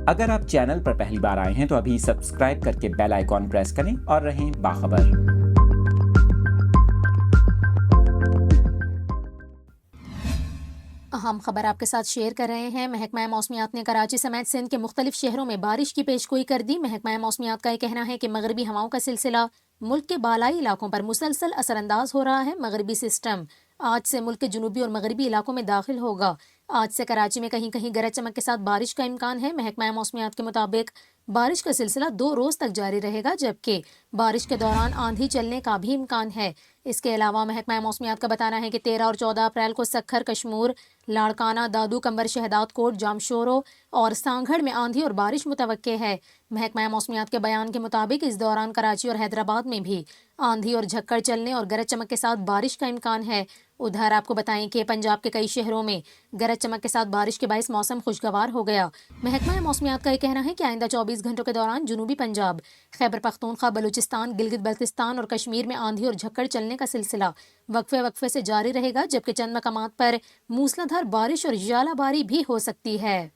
اگر آپ چینل پر پہلی بار آئے ہیں تو ابھی سبسکرائب کر کے بیل آئیکن پریس کریں اور رہیں باخبر۔ اہم خبر آپ کے ساتھ شیئر کر رہے ہیں۔ محکمہ موسمیات نے کراچی سمیت سندھ کے مختلف شہروں میں بارش کی پیشگوئی کر دی۔ محکمہ موسمیات کا یہ کہنا ہے کہ مغربی ہواؤں کا سلسلہ ملک کے بالائی علاقوں پر مسلسل اثر انداز ہو رہا ہے۔ مغربی سسٹم آج سے ملک کے جنوبی اور مغربی علاقوں میں داخل ہوگا۔ آج سے کراچی میں کہیں کہیں گرج چمک کے ساتھ بارش کا امکان ہے۔ محکمہ موسمیات کے مطابق بارش کا سلسلہ 2 روز تک جاری رہے گا، جبکہ بارش کے دوران آندھی چلنے کا بھی امکان ہے۔ اس کے علاوہ محکمہ موسمیات کا بتانا ہے کہ 13 اور 14 اپریل کو سکھر، کشمور، لاڑکانہ، دادو، کمبر شہداد کوٹ، جامشورو اور سانگھڑ میں آندھی اور بارش متوقع ہے۔ محکمہ موسمیات کے بیان کے مطابق اس دوران کراچی اور حیدرآباد میں بھی آندھی اور جھکڑ چلنے اور گرج چمک کے ساتھ بارش کا امکان ہے۔ ادھر آپ کو بتائیں کہ پنجاب کے کئی شہروں میں گرج چمک کے ساتھ بارش کے باعث موسم خوشگوار ہو گیا۔ محکمہ موسمیات کا یہ کہنا ہے کہ آئندہ 24 گھنٹوں کے دوران جنوبی پنجاب، خیبر پختونخوا، بلوچستان، گلگت بلتستان اور کشمیر میں آندھی اور جھکڑ چلنے کا سلسلہ وقفے سے جاری رہے گا، جبکہ چند مقامات پر موسلادھار بارش اور ژالہ باری بھی ہو سکتی ہے۔